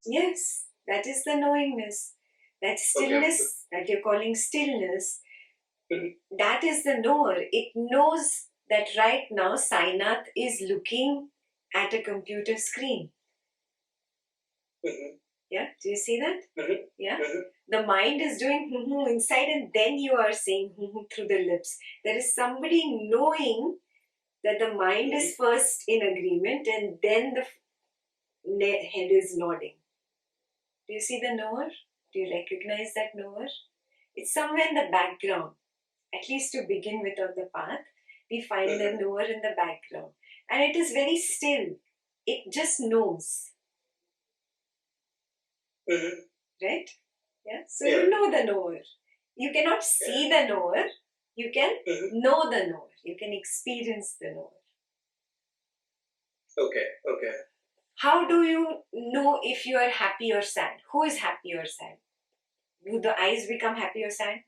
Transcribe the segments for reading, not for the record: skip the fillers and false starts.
Yes, that is the knowingness. That stillness that you're calling stillness, that is the knower. It knows that right now Sainath is looking at a computer screen. Yeah, do you see that? Yeah. The mind is doing inside, and then you are saying through the lips. There is somebody knowing that the mind is first in agreement, and then the head is nodding. Do you see the knower? Do you recognize that knower? It's somewhere in the background. At least to begin with on the path, we find the knower in the background. And it is very still. It just knows. Right? Yeah. So you know the knower. You cannot see the knower. You can know the knower. You can experience the knower. Okay. How do you know if you are happy or sad? Who is happy or sad? Do the eyes become happy or sad?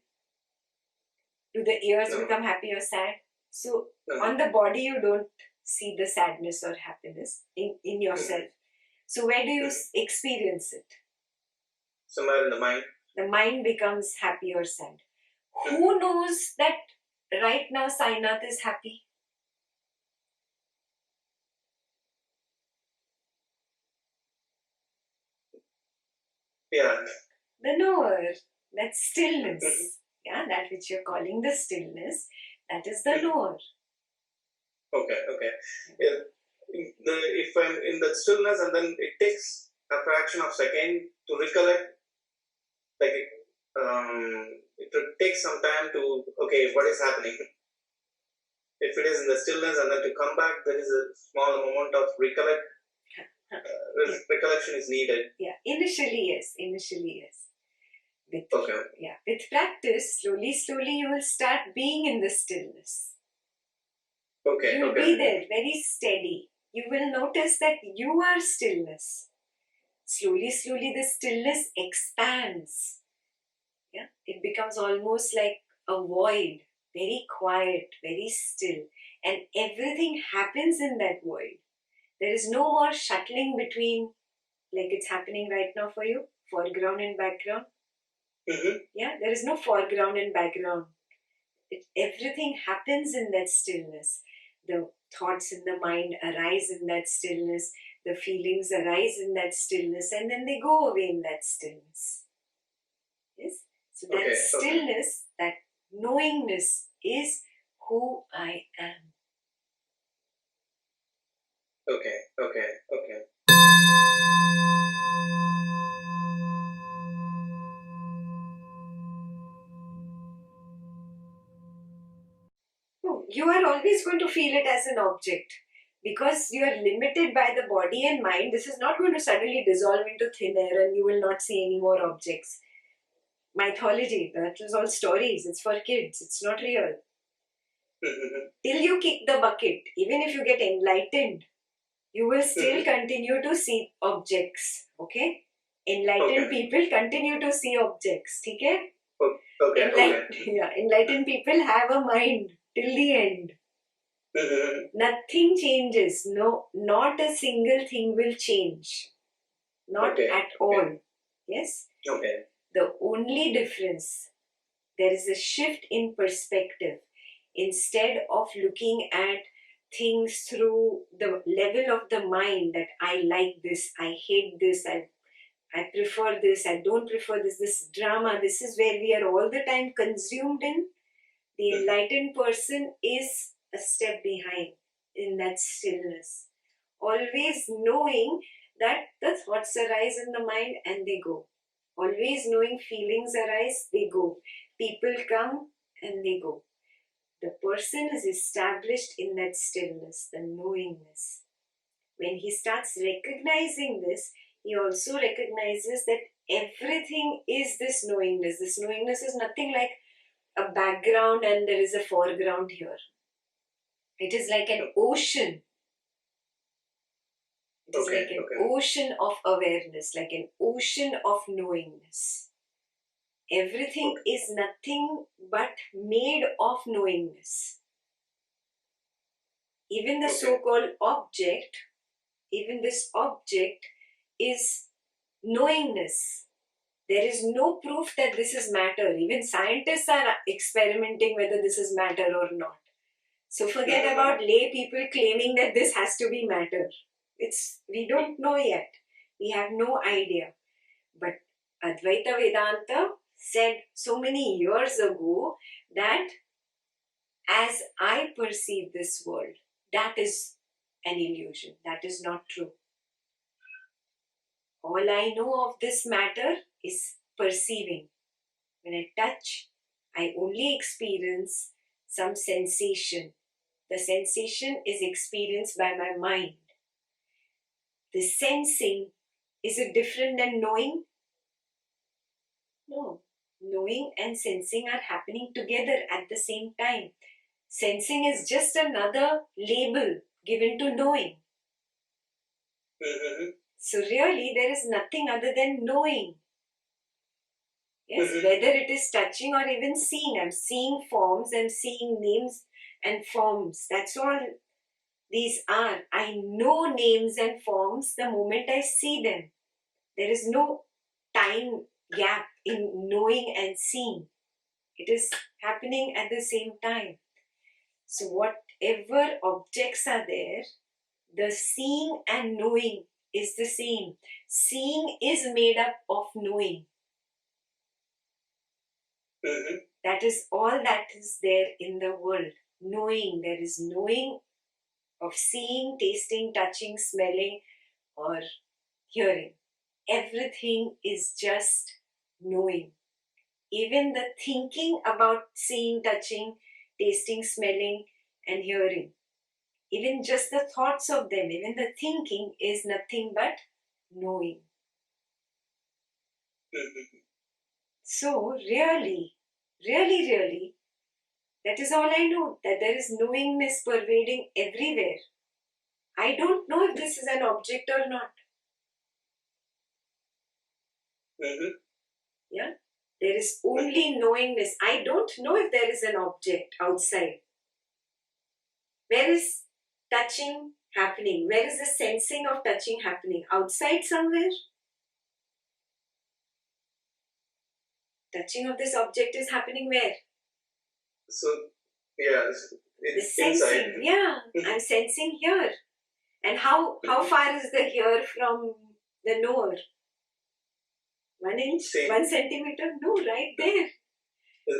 Do the ears become happy or sad? So on the body you don't see the sadness or happiness in yourself. So where do you experience it? Somewhere in the mind. The mind becomes happy or sad. Who knows that right now Sainath is happy? Yeah. The knower. That's stillness. Yeah, that which you're calling the stillness, that is the knower. Okay. If I'm in the stillness and then it takes a fraction of a second to recollect, like it will take some time to, okay, what is happening? If it is in the stillness and then to come back, there is a small amount of recollection is needed. Yeah, initially yes. With practice, slowly you will start being in the stillness. Okay. You will be there, very steady. You will notice that you are stillness. Slowly, the stillness expands. Yeah, it becomes almost like a void, very quiet, very still, and everything happens in that void. There is no more shuttling between, like it's happening right now for you, foreground and background. Yeah, there is no foreground and background. Everything happens in that stillness. The thoughts in the mind arise in that stillness. The feelings arise in that stillness, and then they go away in that stillness. Yes? So that stillness, that knowingness is who I am. Okay. No, you are always going to feel it as an object. Because you are limited by the body and mind, this is not going to suddenly dissolve into thin air and you will not see any more objects. Mythology, that was all stories. It's for kids. It's not real. Till you kick the bucket, even if you get enlightened, you will still continue to see objects. Okay? Enlightened people continue to see objects. Okay? Enlightened people have a mind till the end. Nothing changes. No, not a single thing will change. Not at all. Yes? Okay. The only difference, there is a shift in perspective. Instead of looking at things through the level of the mind, that I like this, I hate this, I prefer this, I don't prefer this drama, this is where we are all the time consumed in. The enlightened person is a step behind in that stillness. Always knowing that the thoughts arise in the mind and they go. Always knowing feelings arise, they go. People come and they go. The person is established in that stillness, the knowingness. When he starts recognizing this, he also recognizes that everything is this knowingness. This knowingness is nothing like a background and there is a foreground here. It is like an ocean. It is like an ocean of awareness, like an ocean of knowingness. Everything is nothing but made of knowingness. Even the so-called object, even this object is knowingness. There is no proof that this is matter. Even scientists are experimenting whether this is matter or not. So forget about lay people claiming that this has to be matter. We don't know yet. We have no idea. But Advaita Vedanta said so many years ago that as I perceive this world, that is an illusion. That is not true. All I know of this matter is perceiving. When I touch, I only experience some sensation. The sensation is experienced by my mind. The sensing, is it different than knowing? No. Knowing and sensing are happening together at the same time. Sensing is just another label given to knowing. So really, there is nothing other than knowing. Yes, whether it is touching or even seeing. I'm seeing forms, I'm seeing names and forms. That's all these are. I know names and forms the moment I see them. There is no time gap in knowing and seeing. It is happening at the same time. So whatever objects are there, the seeing and knowing is the same. Seeing is made up of knowing. That is all that is there in the world. Knowing. There is knowing of seeing, tasting, touching, smelling, or hearing. Everything is just knowing. Even the thinking about seeing, touching, tasting, smelling, and hearing. Even just the thoughts of them, even the thinking is nothing but knowing. So really, that is all I know, that there is knowingness pervading everywhere. I don't know if this is an object or not. Yeah? There is only knowingness. I don't know if there is an object outside. Where is touching happening? Where is the sensing of touching happening? Outside somewhere? Touching of this object is happening where? So, yeah, it's the sensing, inside. Yeah, I'm sensing here. And how far is the here from the knower? 1 inch? Same. 1 centimeter? No, right there.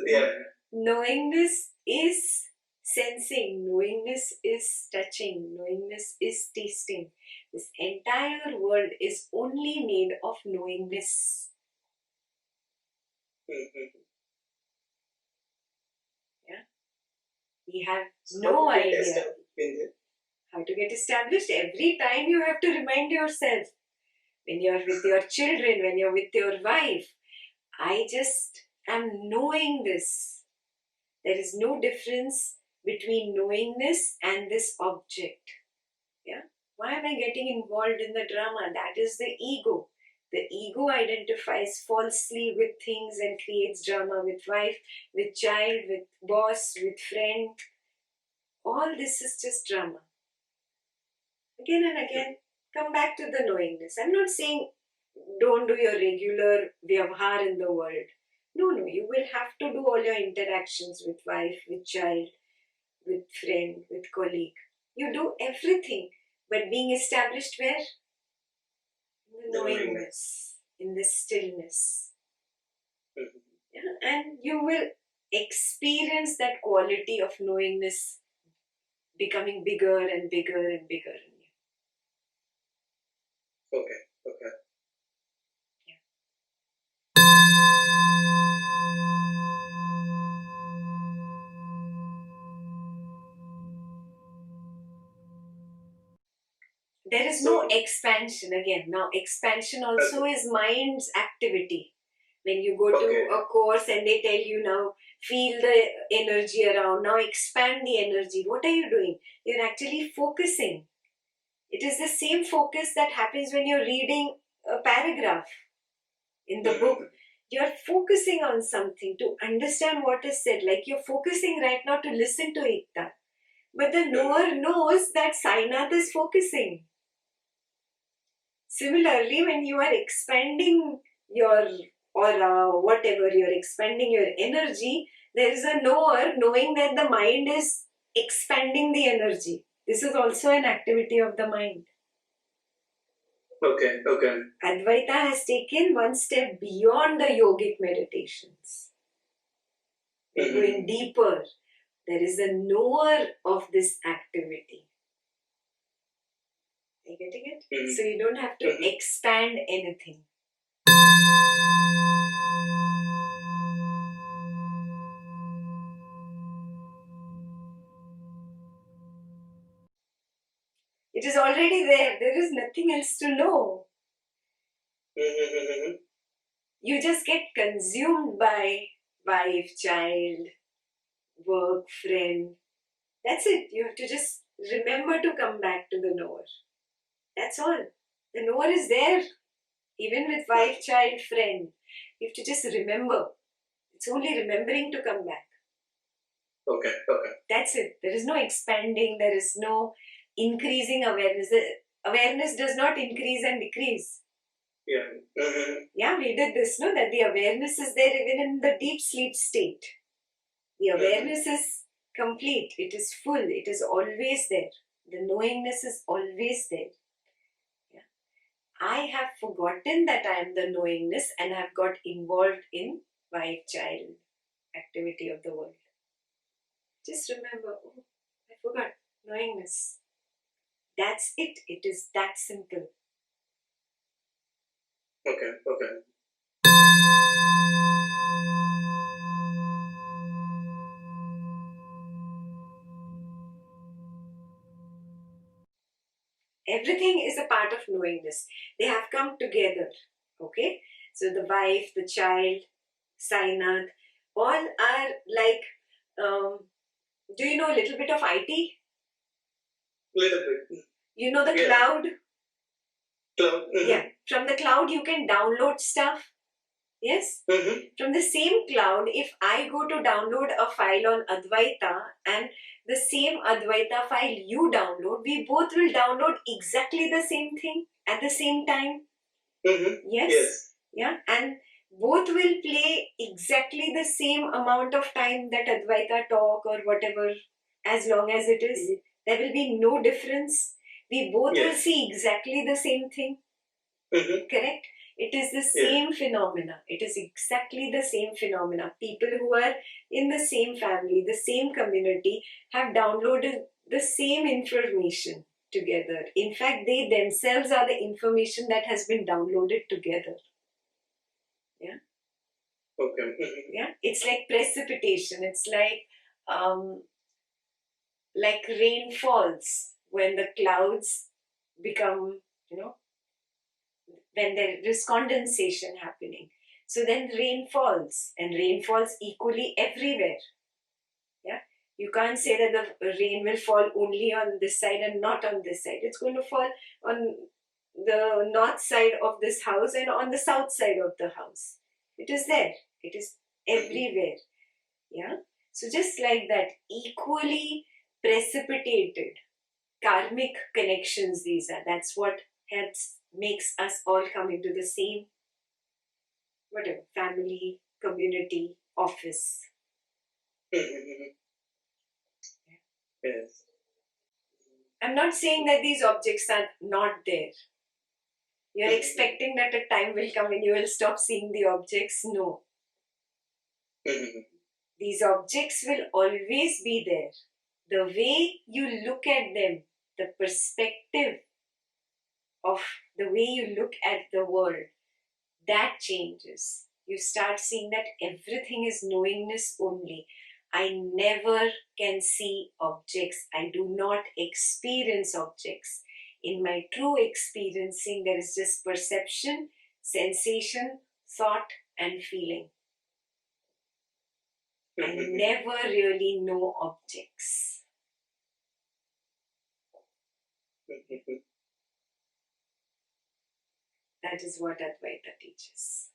Yeah. Knowingness is sensing. Knowingness is touching. Knowingness is tasting. This entire world is only made of knowingness. Yeah. We have no idea how to get established. Every time you have to remind yourself. When you're with your children, when you're with your wife, I just am knowing this. There is no difference between knowingness and this object. Yeah? Why am I getting involved in the drama? That is the ego. The ego identifies falsely with things and creates drama with wife, with child, with boss, with friend. All this is just drama. Again and again, come back to the knowingness. I'm not saying don't do your regular vyavhar in the world. No, you will have to do all your interactions with wife, with child, with friend, with colleague. You do everything, but being established where? In the knowingness, in the stillness. Yeah? And you will experience that quality of knowingness becoming bigger and bigger and bigger. Okay. There is no expansion again. Now, expansion also is mind's activity. When you go to a course and they tell you now, feel the energy around, now expand the energy. What are you doing? You're actually focusing. It is the same focus that happens when you're reading a paragraph in the book. You're focusing on something to understand what is said. Like you're focusing right now to listen to Ekta. But the knower knows that Sainath is focusing. Similarly, when you are expanding your aura, whatever, you're expanding your energy, there is a knower knowing that the mind is expanding the energy. This is also an activity of the mind. Okay. Advaita has taken one step beyond the yogic meditations. They're going deeper. There is a knower of this activity. Are you getting it? So you don't have to expand anything. It is already there. There is nothing else to know. You just get consumed by wife, child, work, friend. That's it. You have to just remember to come back to the knower. That's all. The knower is there. Even with wife, child, friend. You have to just remember. It's only remembering to come back. Okay. That's it. There is no expanding. There is no increasing awareness. The awareness does not increase and decrease. Yeah. Yeah, we did this, no? That the awareness is there even in the deep sleep state. The awareness is complete. It is full. It is always there. The knowingness is always there. Yeah. I have forgotten that I am the knowingness and have got involved in wife, child, activity of the world. Just remember, oh, I forgot knowingness. That's it. It is that simple. Okay. Everything is a part of knowingness. They have come together. Okay? So the wife, the child, Sainath, all are like, do you know a little bit of IT? Little bit. You know the cloud? Cloud. Yeah. From the cloud you can download stuff. Yes? From the same cloud, if I go to download a file on Advaita and the same Advaita file you download, we both will download exactly the same thing at the same time. Yes? Yeah. And both will play exactly the same amount of time that Advaita talk or whatever, as long as it is. There will be no difference. We both will see exactly the same thing. Correct? It is the same phenomena. It is exactly the same phenomena. People who are in the same family, the same community, have downloaded the same information together. In fact, they themselves are the information that has been downloaded together. Yeah? Okay. Yeah? It's like precipitation. It's like rain falls when the clouds become, when there is condensation happening. So then rain falls, and rain falls equally everywhere. Yeah, you can't say that the rain will fall only on this side and not on this side. It's going to fall on the north side of this house and on the south side of the house. It is there. It is everywhere. Yeah. So just like that, equally precipitated karmic connections these are. That's what makes us all come into the same whatever family, community, office. Yes. I'm not saying that these objects are not there. You're expecting that a time will come when you will stop seeing the objects. No. These objects will always be there. The way you look at them, the perspective of the way you look at the world, that changes. You start seeing that everything is knowingness only. I never can see objects. I do not experience objects. In my true experiencing, there is just perception, sensation, thought, and feeling. I never really know objects. That is what Advaita teaches.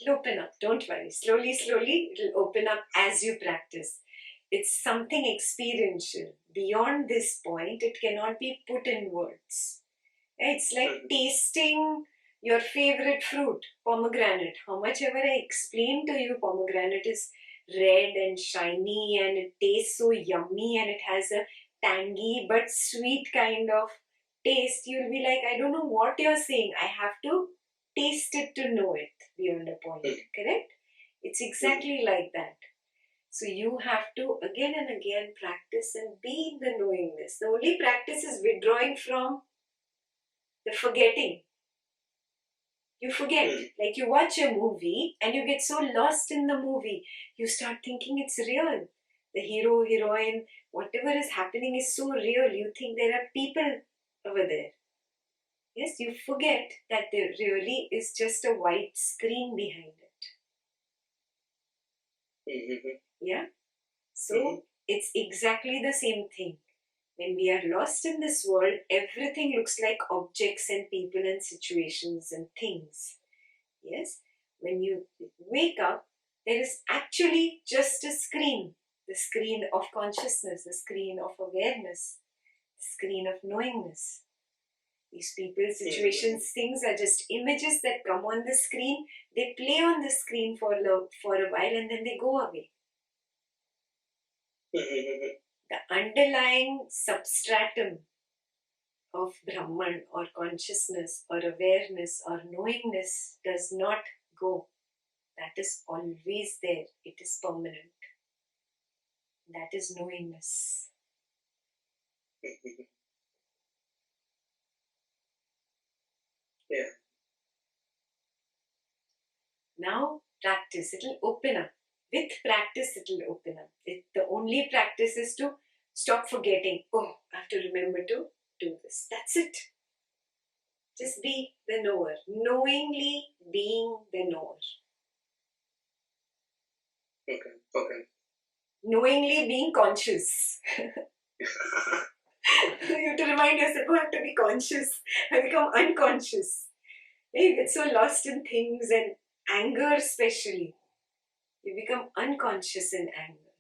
It'll open up, don't worry. Slowly, slowly, it'll open up as you practice. It's something experiential. Beyond this point, it cannot be put in words. It's like tasting your favorite fruit, pomegranate. How much ever I explain to you, pomegranate is red and shiny and it tastes so yummy and it has a tangy but sweet kind of taste. You'll be like, I don't know what you're saying. I have to taste it to know it beyond a point. Correct? It's exactly like that. So you have to again and again practice and be in the knowingness. The only practice is withdrawing from the forgetting. You forget. Like you watch a movie and you get so lost in the movie. You start thinking it's real. The hero, heroine, whatever is happening is so real. You think there are people over there. Yes, you forget that there really is just a white screen behind it. Yeah? So it's exactly the same thing. When we are lost in this world, everything looks like objects and people and situations and things. Yes? When you wake up, there is actually just a screen. The screen of consciousness, the screen of awareness, the screen of knowingness. These people, situations, things are just images that come on the screen. They play on the screen for a while and then they go away. The underlying substratum of Brahman or consciousness or awareness or knowingness does not go. That is always there. It is permanent. That is knowingness. Yeah. Now practice. It will open up. With practice, it will open up. The only practice is to stop forgetting. Oh, I have to remember to do this. That's it. Just be the knower. Knowingly being the knower. Okay. Knowingly being conscious. You have to remind yourself, I have to be conscious. I become unconscious. You get so lost in things and anger especially. You become unconscious in anger.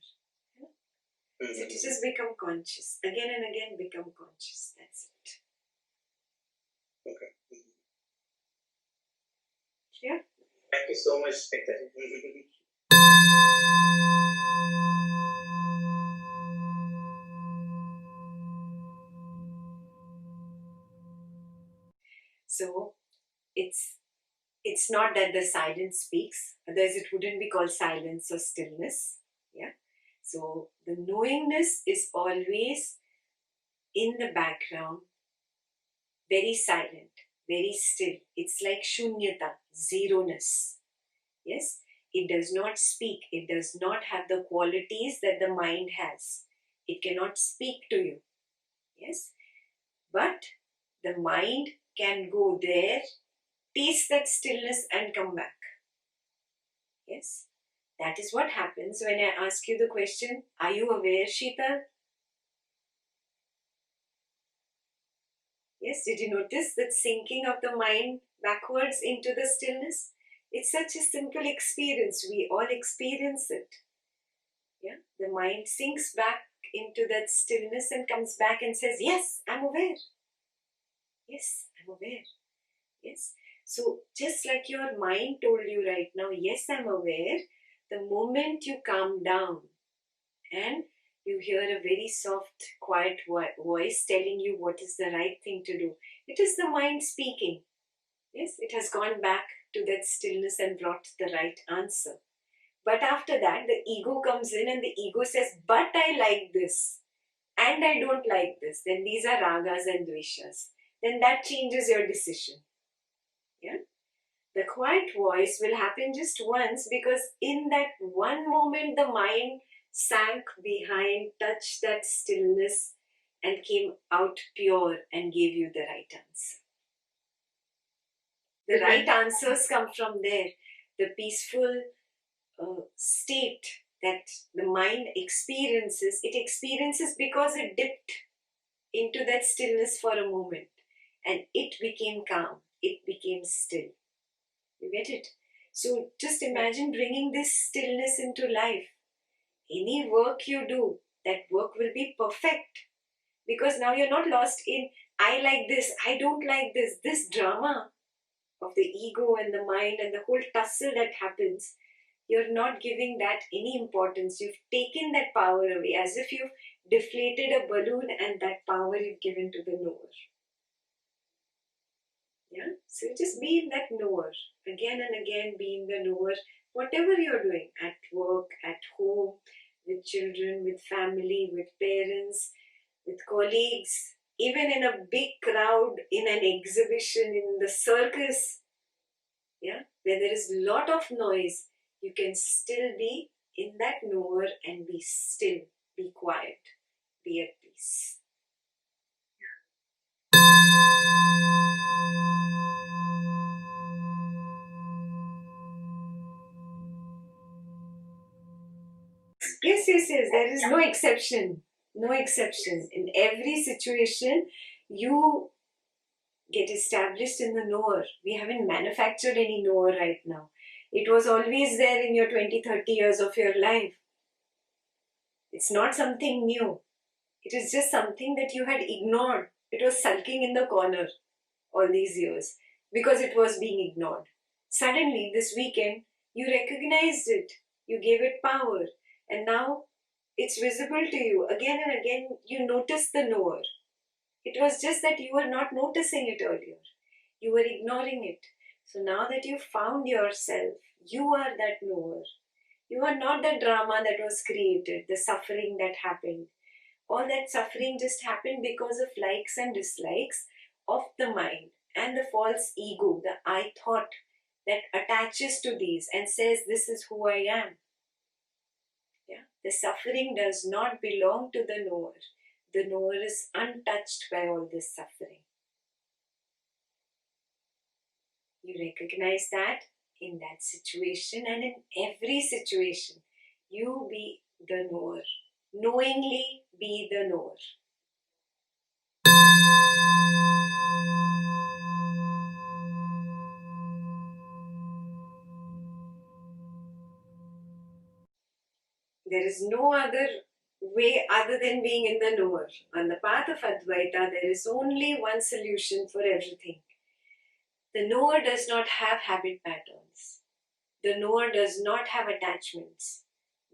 So to just become conscious. Again and again become conscious. That's it. Okay. Yeah. Thank you so much, Ekta. So it's not that the silence speaks, otherwise it wouldn't be called silence or stillness. Yeah. So the knowingness is always in the background, very silent, very still. It's like shunyata, zeroness. Yes, it does not speak. It does not have the qualities that the mind has. It cannot speak to you. Yes, but the mind can go there, taste that stillness and come back. Yes, that is what happens when I ask you the question, are you aware, Sheetal? Yes, did you notice that sinking of the mind backwards into the stillness? It's such a simple experience. We all experience it. Yeah, the mind sinks back into that stillness and comes back and says, yes, I'm aware. Yes, I'm aware. Yes. So just like your mind told you right now, yes, I'm aware, the moment you calm down and you hear a very soft, quiet voice telling you what is the right thing to do, it is the mind speaking. Yes, it has gone back to that stillness and brought the right answer. But after that, the ego comes in and the ego says, but I like this and I don't like this. Then these are ragas and dveshas. Then that changes your decision. Yeah? The quiet voice will happen just once because in that one moment the mind sank behind, touched that stillness and came out pure and gave you the right answer. The right answers come from there. The peaceful state that the mind experiences, it experiences because it dipped into that stillness for a moment and it became calm, it became still. You get it? So just imagine bringing this stillness into life. any work you do, that work will be perfect. Because now you're not lost in, I like this, I don't like this drama of the ego and the mind and the whole tussle that happens. You're not giving that any importance. You've taken that power away, as if you've deflated a balloon and that power you've given to the knower. Yeah? So just be in that knower. Again and again, be in the knower. Whatever you're doing, at work, at home, with children, with family, with parents, with colleagues, even in a big crowd, in an exhibition, in the circus, yeah, where there is a lot of noise, you can still be in that knower and be still, be quiet, be at peace. Yes, yes, yes. There is no exception. No exception. In every situation, you get established in the knower. We haven't manufactured any knower right now. It was always there in your 20, 30 years of your life. It's not something new. It is just something that you had ignored. It was sulking in the corner all these years because it was being ignored. Suddenly, this weekend, you recognized it. You gave it power. And now it's visible to you. Again and again, you notice the knower. It was just that you were not noticing it earlier. You were ignoring it. So now that you found yourself, you are that knower. You are not the drama that was created, the suffering that happened. All that suffering just happened because of likes and dislikes of the mind and the false ego, the I thought that attaches to these and says, this is who I am. Yeah? The suffering does not belong to the knower. The knower is untouched by all this suffering. You recognize that in that situation and in every situation. You be the knower. Knowingly be the knower. There is no other way other than being in the knower. On the path of Advaita, there is only one solution for everything. The knower does not have habit patterns. The knower does not have attachments.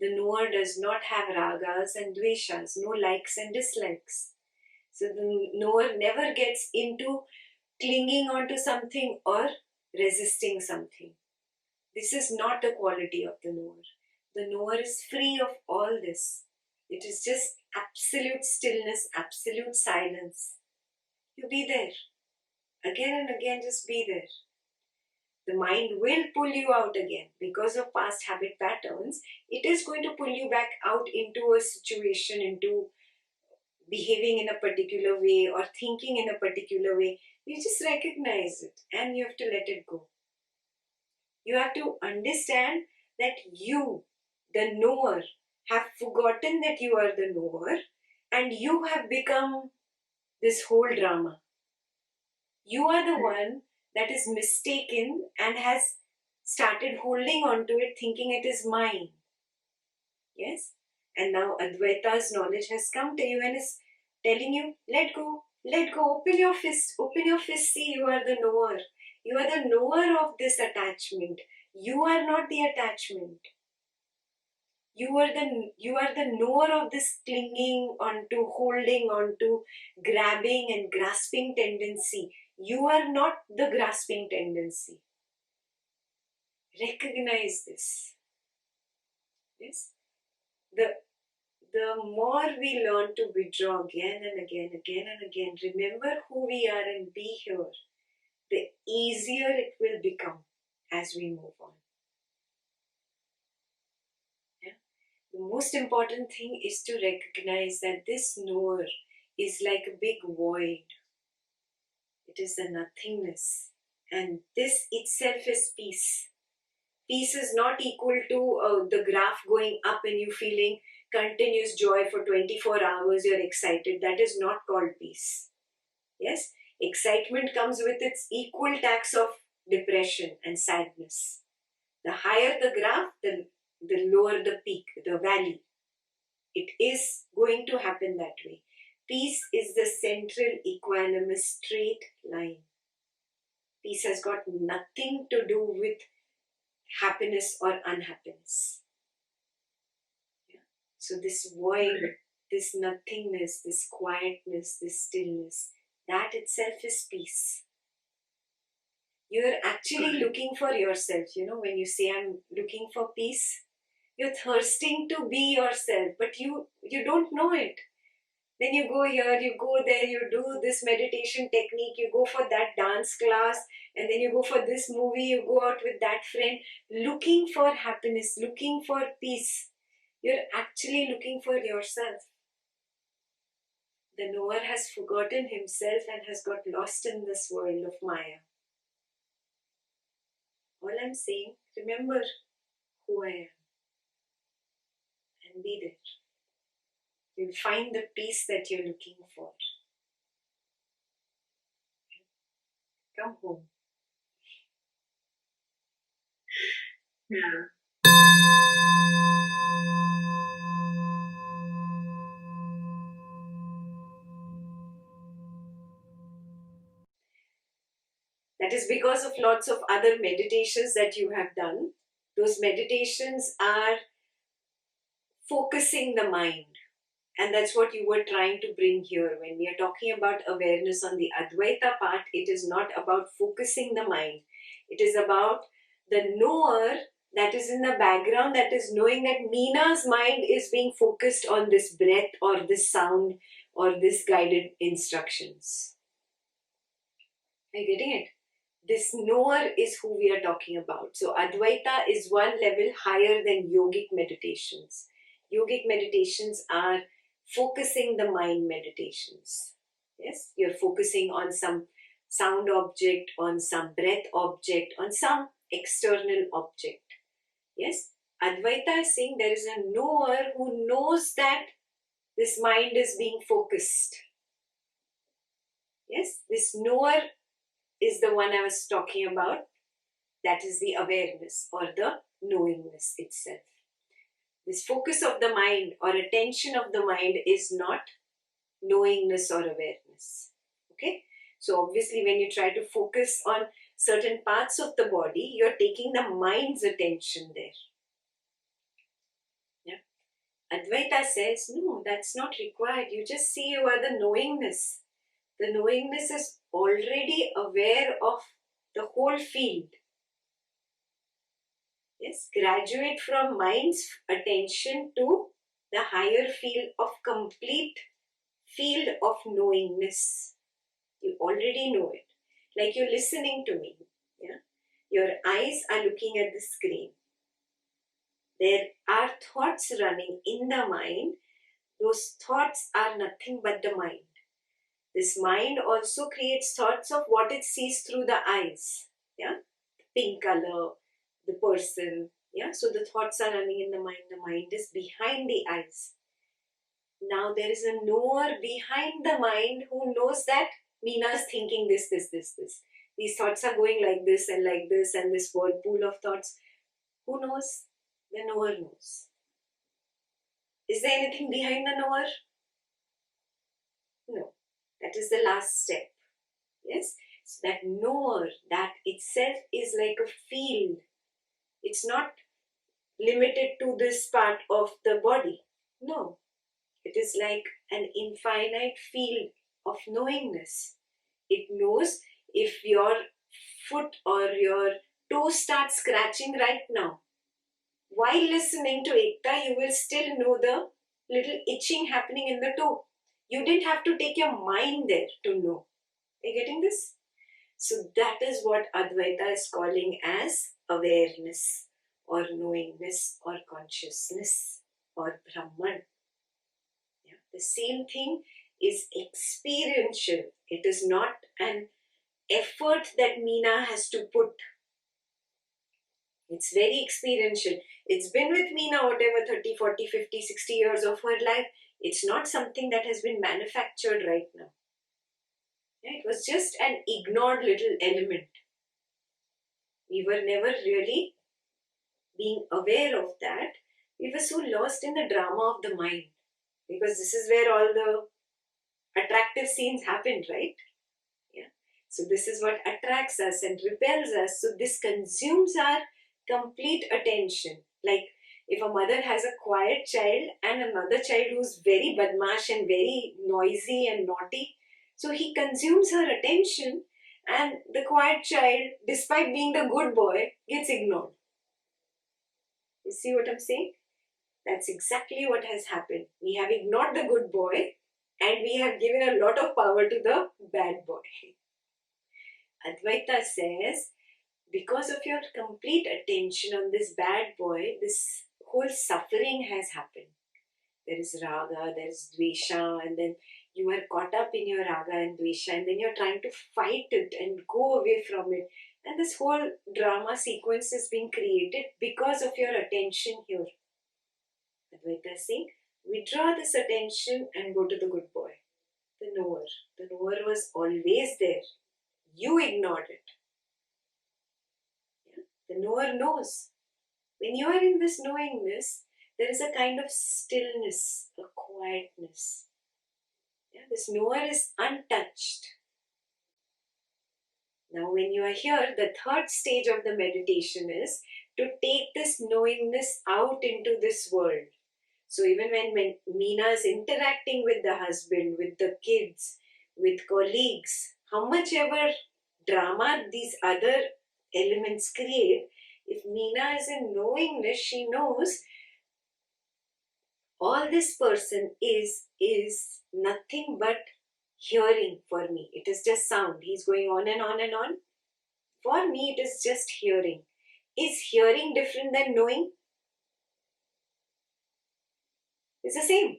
The knower does not have ragas and dveshas, no likes and dislikes. So the knower never gets into clinging onto something or resisting something. This is not the quality of the knower. The knower is free of all this. It is just absolute stillness, absolute silence. You be there. Again and again, just be there. The mind will pull you out again because of past habit patterns. It is going to pull you back out into a situation, into behaving in a particular way or thinking in a particular way. You just recognize it and you have to let it go. You have to understand that you, the knower, have forgotten that you are the knower and you have become this whole drama. You are the one that is mistaken and has started holding on to it thinking it is mine. Yes? And now Advaita's knowledge has come to you and is telling you, let go, open your fist, see you are the knower. You are the knower of this attachment. You are not the attachment. You are the knower of this clinging onto, holding onto, grabbing and grasping tendency. You are not the grasping tendency. Recognize this. Yes? The more we learn to withdraw again and again, remember who we are and be here, the easier it will become as we move on. Yeah? The most important thing is to recognize that this knower is like a big void. It is the nothingness. And this itself is peace. Peace is not equal to the graph going up and you feeling continuous joy for 24 hours, you're excited. That is not called peace. Yes? Excitement comes with its equal tax of depression and sadness. The higher the graph, the lower the peak, the valley. It is going to happen that way. Peace is the central equanimous straight line. Peace has got nothing to do with happiness or unhappiness. Yeah. So this void, this nothingness, this quietness, this stillness, that itself is peace. You're actually looking for yourself. When you say, I'm looking for peace, you're thirsting to be yourself, but you don't know it. Then you go here, you go there, you do this meditation technique, you go for that dance class, and then you go for this movie, you go out with that friend, looking for happiness, looking for peace. You're actually looking for yourself. The knower has forgotten himself and has got lost in this world of Maya. All I'm saying, remember who I am and be there. You'll find the peace that you're looking for. Come home. Yeah. That is because of lots of other meditations that you have done. Those meditations are focusing the mind. And that's what you were trying to bring here. When we are talking about awareness on the Advaita part, it is not about focusing the mind. It is about the knower that is in the background, that is knowing that Meena's mind is being focused on this breath or this sound or this guided instructions. Are you getting it? This knower is who we are talking about. So Advaita is one level higher than yogic meditations. Yogic meditations are focusing the mind meditations. Yes, you're focusing on some sound object, on some breath object, on some external object. Yes, Advaita is saying there is a knower who knows that this mind is being focused. Yes, this knower is the one I was talking about. That is the awareness or the knowingness itself. This focus of the mind or attention of the mind is not knowingness or awareness. Okay? So obviously when you try to focus on certain parts of the body, you're taking the mind's attention there. Yeah. Advaita says, no, that's not required. You just see you are the knowingness. The knowingness is already aware of the whole field. Yes, graduate from mind's attention to the higher field of complete field of knowingness. You already know it. Like you're listening to me. Yeah? Your eyes are looking at the screen. There are thoughts running in the mind. Those thoughts are nothing but the mind. This mind also creates thoughts of what it sees through the eyes. Yeah? Pink color, the person. Yeah? So the thoughts are running in the mind. The mind is behind the eyes. Now there is a knower behind the mind who knows that Meena is thinking this. These thoughts are going like this and this whirlpool of thoughts. Who knows? The knower knows. Is there anything behind the knower? No. That is the last step. Yes? So that knower, that itself is like a field. It's not limited to this part of the body. No. It is like an infinite field of knowingness. It knows if your foot or your toe starts scratching right now. While listening to Ekta, you will still know the little itching happening in the toe. You didn't have to take your mind there to know. Are you getting this? So that is what Advaita is calling as awareness or knowingness or consciousness or Brahman. Yeah. The same thing is experiential. It is not an effort that Meena has to put. It's very experiential. It's been with Meena whatever 30, 40, 50, 60 years of her life. It's not something that has been manufactured right now. Yeah, it was just an ignored little element. We were never really being aware of that. We were so lost in the drama of the mind. Because this is where all the attractive scenes happen, right? Yeah. So this is what attracts us and repels us. So this consumes our complete attention. Like if a mother has a quiet child and another child who's very badmash and very noisy and naughty, so he consumes her attention, and the quiet child, despite being the good boy, gets ignored. You see what I'm saying? That's exactly what has happened. We have ignored the good boy and we have given a lot of power to the bad boy. Advaita says, because of your complete attention on this bad boy, this whole suffering has happened. There is raga, there is dvesha, and then you are caught up in your raga and dvesha, and then you're trying to fight it and go away from it. And this whole drama sequence is being created because of your attention here. Advaita is saying, withdraw this attention and go to the good boy, the knower. The knower was always there. You ignored it. Yeah? The knower knows. When you are in this knowingness, there is a kind of stillness, a quietness. Yeah? This knower is untouched. Now, when you are here, the third stage of the meditation is to take this knowingness out into this world. So even when Meena is interacting with the husband, with the kids, with colleagues, how much ever drama these other elements create, if Meena is in knowingness, she knows all this person is nothing but hearing for me. It is just sound. He's going on and on and on. For me, it is just hearing. Is hearing different than knowing? It's the same.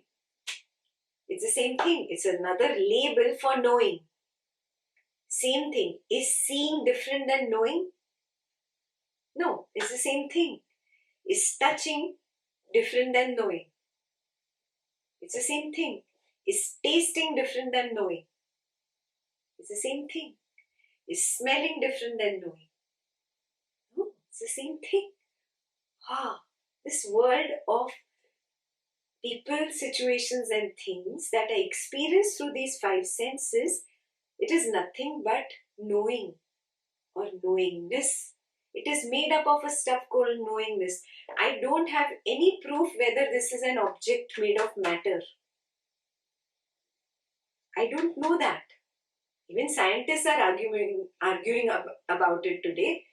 It's the same thing. It's another label for knowing. Same thing. Is seeing different than knowing? No, it's the same thing. Is touching different than knowing? It's the same thing. Is tasting different than knowing? It's the same thing. Is smelling different than knowing? No, it's the same thing. This world of people, situations and things that I experience through these five senses, it is nothing but knowing or knowingness. It is made up of a stuff called knowingness. I don't have any proof whether this is an object made of matter. I don't know that. Even scientists are arguing about it today.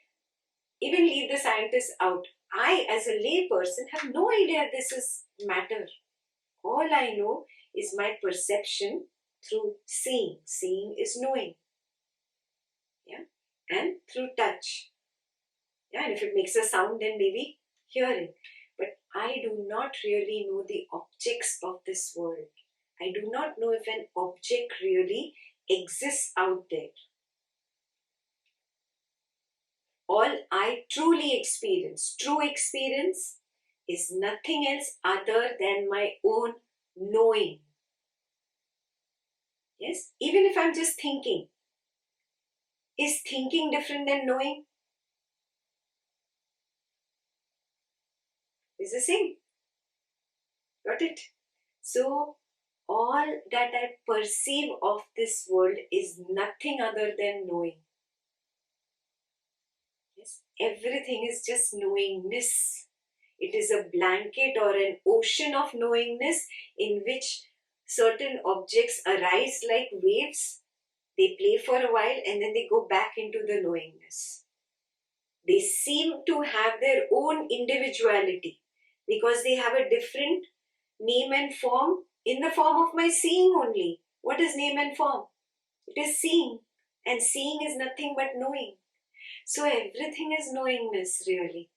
Even leave the scientists out. I, as a lay person, have no idea this is matter. All I know is my perception through seeing. Seeing is knowing. Yeah? And through touch. Yeah, and if it makes a sound, then maybe hearing. But I do not really know the objects of this world. I do not know if an object really exists out there. All I truly experience, true experience, is nothing else other than my own knowing. Yes? Even if I'm just thinking. Is thinking different than knowing? It's the same. Got it? So, all that I perceive of this world is nothing other than knowing. Yes? Everything is just knowingness. It is a blanket or an ocean of knowingness in which certain objects arise like waves. They play for a while and then they go back into the knowingness. They seem to have their own individuality because they have a different name and form in the form of my seeing only. What is name and form? It is seeing, and seeing is nothing but knowing. So everything is knowingness really.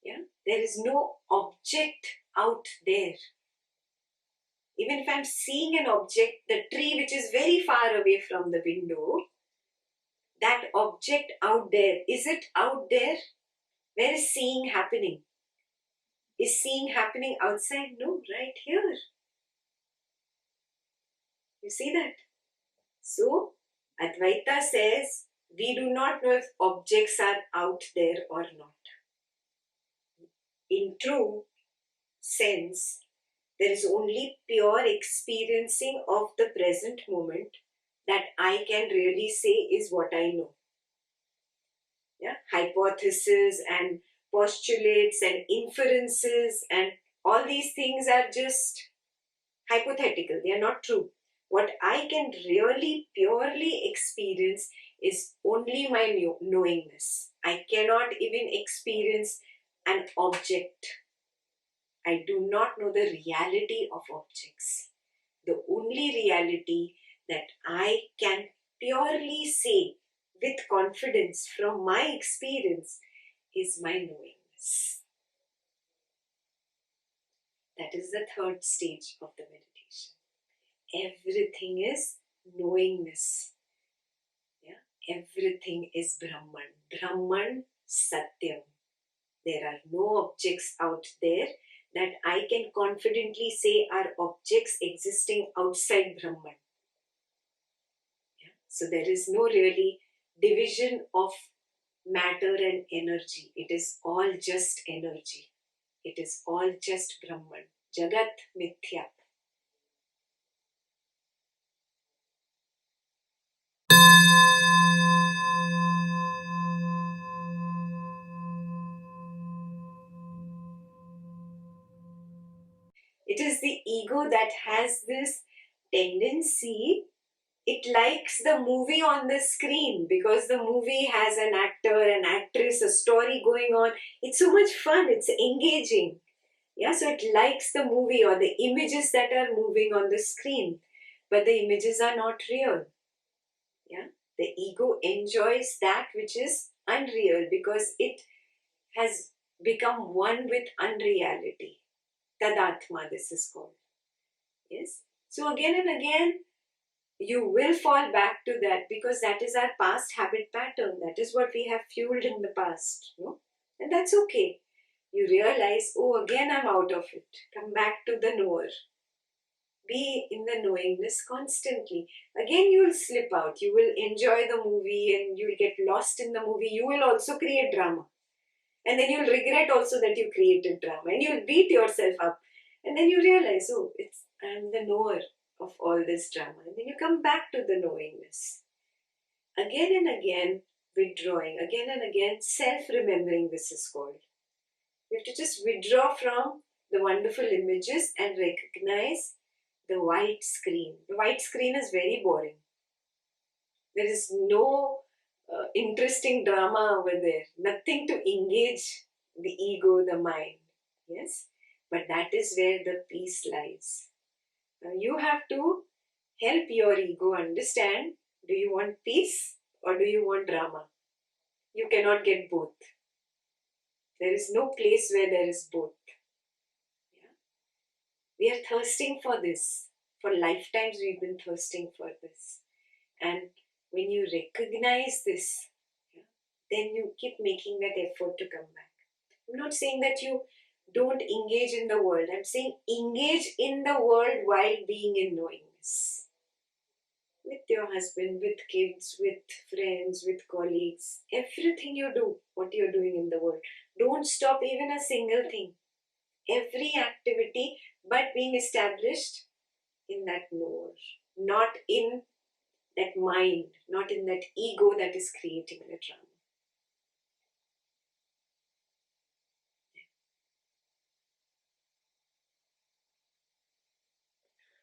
Yeah? There is no object out there. Even if I'm seeing an object, the tree which is very far away from the window, that object out there, is it out there? Where is seeing happening? Is seeing happening outside? No, right here. You see that? So, Advaita says, we do not know if objects are out there or not. In true sense, There is only pure experiencing of the present moment that I can really say is what I know. Yeah? Hypotheses and postulates and inferences and all these things are just hypothetical. They are not true. What I can really purely experience is only my knowingness. I cannot even experience an object. I do not know the reality of objects. The only reality that I can purely say with confidence from my experience is my knowingness. That is the third stage of the meditation. Everything is knowingness. Yeah? Everything is Brahman. Brahman Satyam. There are no objects out there that I can confidently say are objects existing outside Brahman. Yeah? So there is no really division of matter and energy. It is all just energy. It is all just Brahman. Jagat Mithya. It is the ego that has this tendency. It likes the movie on the screen because the movie has an actor, an actress, a story going on. It's so much fun. It's engaging. Yeah, so it likes the movie or the images that are moving on the screen. But the images are not real. Yeah, the ego enjoys that which is unreal because it has become one with unreality. Tadatma, this is called. Yes. So again and again, you will fall back to that because that is our past habit pattern. That is what we have fueled in the past. No? And that's okay. You realize, oh, again I'm out of it. Come back to the knower. Be in the knowingness constantly. Again, you will slip out. You will enjoy the movie and you will get lost in the movie. You will also create drama. And then you'll regret also that you created drama. And you'll beat yourself up. And then you realize, oh, I'm the knower of all this drama. And then you come back to the knowingness. Again and again, withdrawing. Again and again, self-remembering, this is called. You have to just withdraw from the wonderful images and recognize the white screen. The white screen is very boring. There is no interesting drama over there. Nothing to engage the ego, the mind. Yes? But that is where the peace lies. Now you have to help your ego understand, do you want peace or do you want drama? You cannot get both. There is no place where there is both. Yeah? We are thirsting for this. For lifetimes we've been thirsting for this. And when you recognize this, yeah, then you keep making that effort to come back. I'm not saying that you don't engage in the world. I'm saying engage in the world while being in knowingness. With your husband, with kids, with friends, with colleagues. Everything you do, what you're doing in the world. Don't stop even a single thing. Every activity, but being established in that knower. Not in that mind, not in that ego that is creating the drama.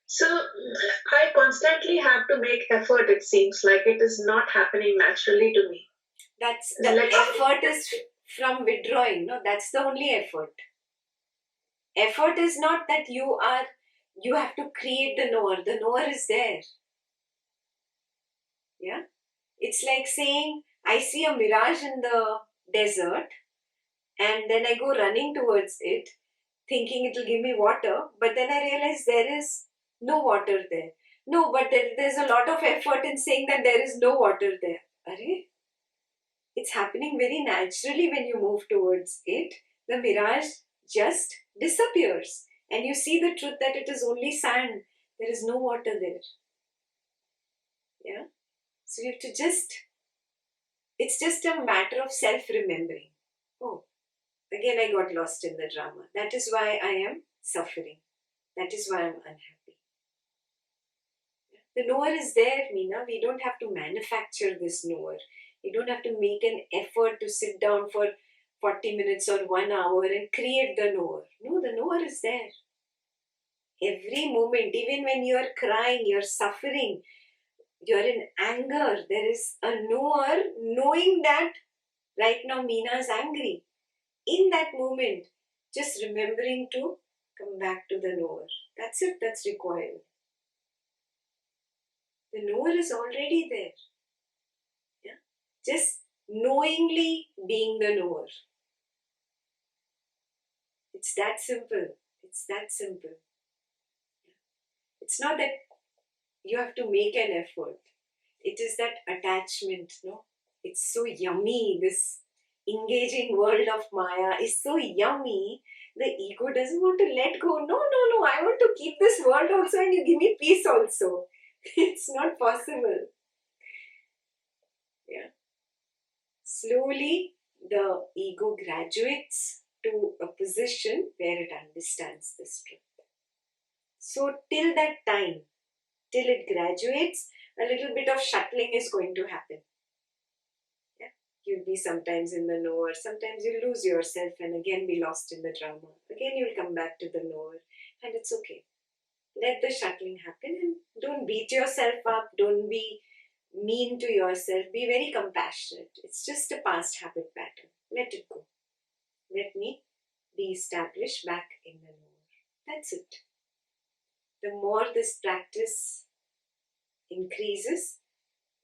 So I constantly have to make effort, it seems like it is not happening naturally to me. That's the effort is from withdrawing. No, that's the only effort. Effort is not that you have to create the knower. The knower is there. Yeah? It's like saying, I see a mirage in the desert and then I go running towards it thinking it will give me water, but then I realize there is no water there. No, but there's a lot of effort in saying that there is no water there. Arey? It's happening very naturally when you move towards it. The mirage just disappears and you see the truth that it is only sand. There is no water there. Yeah? So you have to it's just a matter of self-remembering. Oh, again I got lost in the drama. That is why I am suffering. That is why I'm unhappy. The knower is there, Meena. We don't have to manufacture this knower. You don't have to make an effort to sit down for 40 minutes or 1 hour and create the knower. No, the knower is there. Every moment, even when you are crying, you're suffering, you're in anger, there is a knower knowing that right now Meena is angry. In that moment, just remembering to come back to the knower. That's it, that's required. The knower is already there. Yeah? Just knowingly being the knower. It's that simple. It's that simple. It's not that you have to make an effort. It is that attachment, no? It's so yummy. This engaging world of Maya is so yummy. The ego doesn't want to let go. No, I want to keep this world also and you give me peace also. It's not possible. Yeah. Slowly, the ego graduates to a position where it understands this truth. So, till that time, till it graduates, a little bit of shuttling is going to happen. Yeah? You'll be sometimes in the knower, sometimes you'll lose yourself and again be lost in the drama. Again, you'll come back to the knower, and it's okay. Let the shuttling happen and don't beat yourself up, don't be mean to yourself, be very compassionate. It's just a past habit pattern. Let it go. Let me be established back in the knower. That's it. The more this practice increases,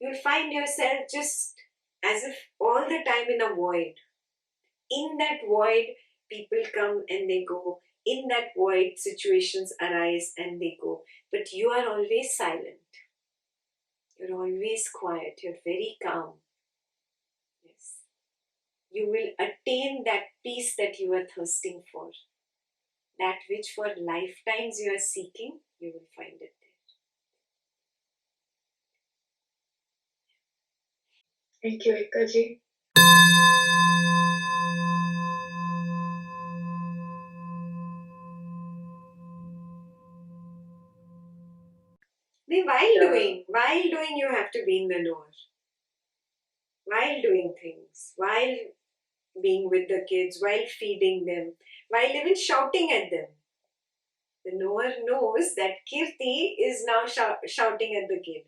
you'll find yourself just as if all the time in a void. In that void, people come and they go. In that void, situations arise and they go. But you are always silent. You're always quiet. You're very calm. Yes. You will attain that peace that you are thirsting for. That which for lifetimes you are seeking, you will find it there. Thank you, Ekta ji. While doing, you have to be in the knower. While doing things, while being with the kids, while feeding them, while even shouting at them. The knower knows that Kirti is now shouting at the kid.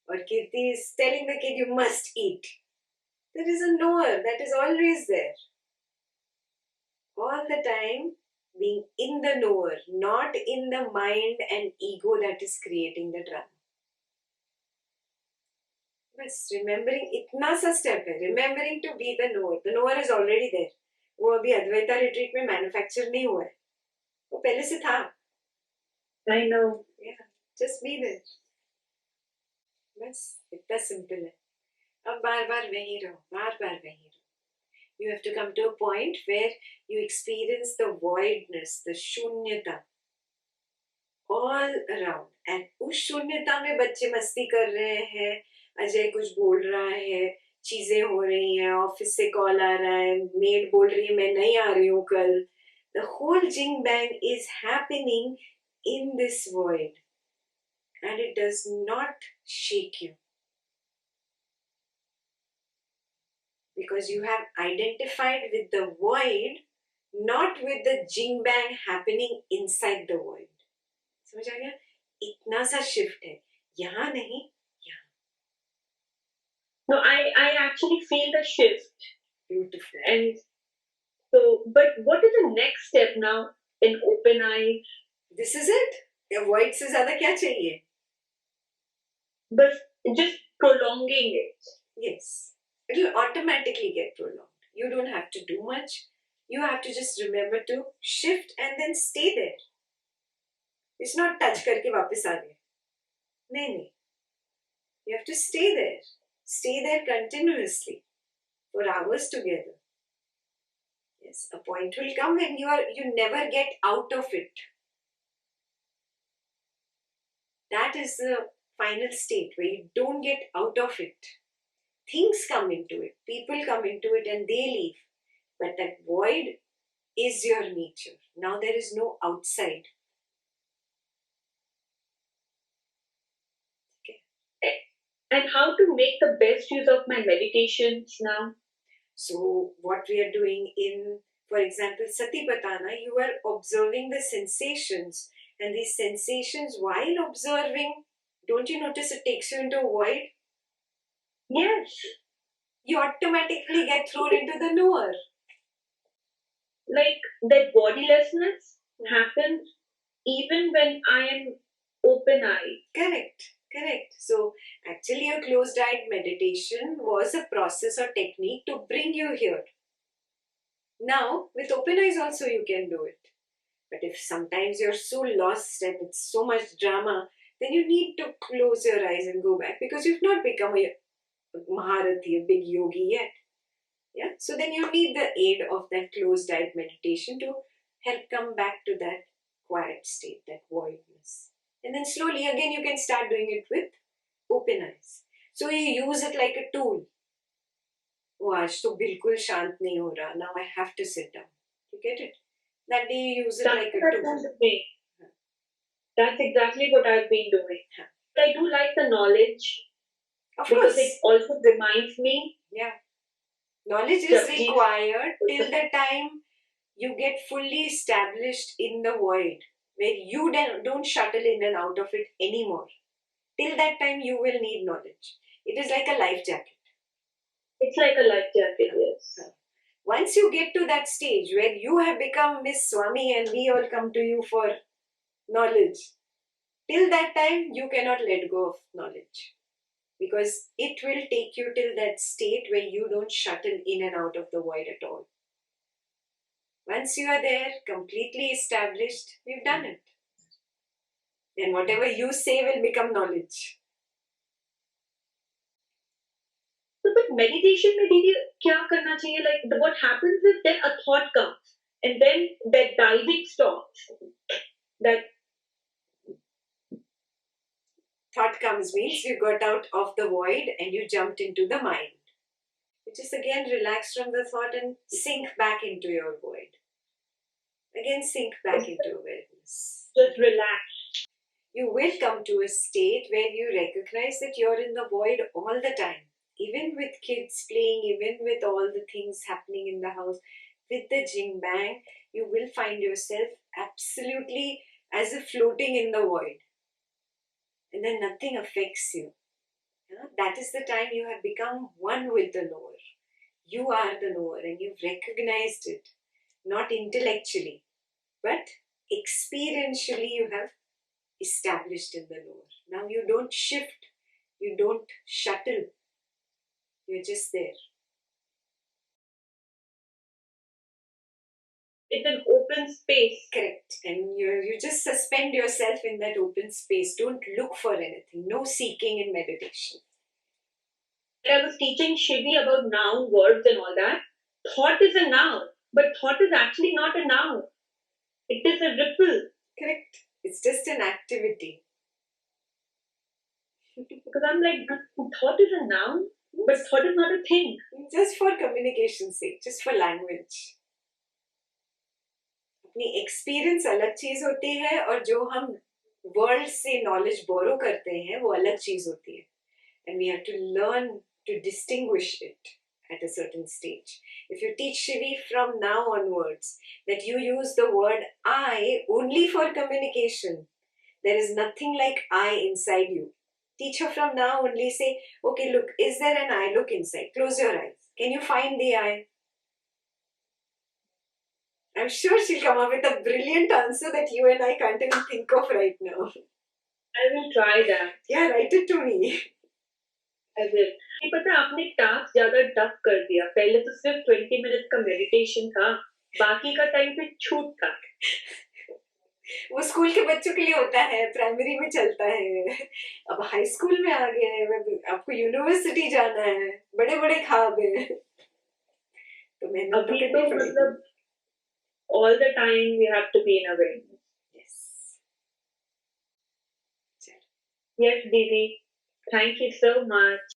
Or Kirti is telling the kid, you must eat. There is a knower that is always there. All the time being in the knower, not in the mind and ego that is creating the drama. Bas remembering, इतना सा step है, remembering to be the knower. The knower is already there. वो अभी Advaita retreat में manufacture नहीं हुआ है, वो पहले से था. I know. Yeah, just be there. बस इतना simple है. अब बार-बार वहीं रहो, बार-बार वहीं रहो. You have to come to a point where you experience the voidness, the shunyata, all around. And उस शून्यता में बच्चे मस्ती कर रहे हैं, अजय कुछ बोल रहा है, चीजें हो रही हैं, ऑफिस से कॉल आ रहा है, मेड बोल रही है मैं नहीं आ रही हूँ कल. The whole jing bang is happening in this void, and it does not shake you. Because you have identified with the void, not with the jing bang happening inside the void. समझ आ गया? इतना सा shift है. यहाँ नहीं, यहाँ. No, I actually feel the shift. Beautiful. And so, but what is the next step now in open eye? This is it. The void से ज़्यादा क्या चाहिए? But just prolonging it. Yes. It will automatically get prolonged. You don't have to do much. You have to just remember to shift and then stay there. It's not touch करके वापस आ गए. नहीं. You have to stay there. Stay there continuously for hours together. Yes, a point will come when you never get out of it. That is the final state where you don't get out of it. Things come into it, people come into it and they leave. But that void is your nature. Now there is no outside. And how to make the best use of my meditations now? So what we are doing in, for example, Satipatthana, you are observing the sensations, and these sensations, while observing, don't you notice it takes you into a void? Yes. You automatically get thrown into the knower. Like that bodilessness happens even when I am open-eyed. Correct. So actually a closed-eyed meditation was a process or technique to bring you here. Now, with open eyes also you can do it. But if sometimes you're so lost and it's so much drama, then you need to close your eyes and go back, because you've not become a Maharati, a big yogi yet. Yeah. So then you need the aid of that closed-eyed meditation to help come back to that quiet state, that voidness. And then slowly again you can start doing it with open eyes. So you use it like a tool. Oh, आज तो बिल्कुल शांत नहीं हो रहा. Now I have to sit down. You get it? That day you use it like a tool. That's exactly what I've been doing. But I do like the knowledge. Of because course. it also reminds me. Yeah. Knowledge is required till the time you get fully established in the void, where you don't shuttle in and out of it anymore. Till that time you will need knowledge. It is like a life jacket. It's like a life jacket, yes. Once you get to that stage where you have become Miss Swami and we all come to you for knowledge, till that time you cannot let go of knowledge. Because it will take you till that state where you don't shuttle in and out of the void at all. Once you are there, completely established, you've done it. Then whatever you say will become knowledge. So, but meditation में दीदी क्या करना चाहिए? Like what happens is then a thought comes, and then that diving stops. That thought comes means you got out of the void and you jumped into the mind. You just again relax from the thought and sink back into your void. Again sink back into awareness. Just relax. You will come to a state where you recognize that you're in the void all the time. Even with kids playing, even with all the things happening in the house, with the jing bang, you will find yourself absolutely as if floating in the void. And then nothing affects you. That is the time you have become one with the knower. You are the knower and you've recognized it. Not intellectually, but experientially you have established in the knower. Now you don't shift, you don't shuttle. You're just there. It's an open space. Correct. And you just suspend yourself in that open space. Don't look for anything. No seeking in meditation. I was teaching Shivi about noun, words and all that. Thought is a noun, but thought is actually not a noun. It is a ripple. Correct. It's just an activity. Because I'm like, thought is a noun, but thought is not a thing. Just for communication's sake, just for language. अपनी experience अलग चीज होती है और जो हम world से knowledge बोरो करते हैं वो अलग चीज होती है. And we have to learn to distinguish it at a certain stage. If you teach Shivi from now onwards that you use the word I only for communication, there is nothing like I inside you. Teach her from now only, say, okay, look, is there an I? Look inside. Close your eyes. Can you find the I? I'm sure she'll come up with a brilliant answer that you and I can't even think of right now. I will try that. Yeah, write it to me. I will. नहीं पता आपने task ज्यादा tough कर दिया. पहले तो सिर्फ 20 minute का मेडिटेशन था, बाकी का टाइम पे छूट था. वो स्कूल के बच्चों के लिए होता है, प्राइमरी में चलता है. अब हाई स्कूल में आ गए हैं, आपको यूनिवर्सिटी जाना है, बड़े बड़े ख्वाब हैं. तो मैं अभी तो मतलब all the time we have to be in awareness. Yes. Yes, Didi. Thank you so much.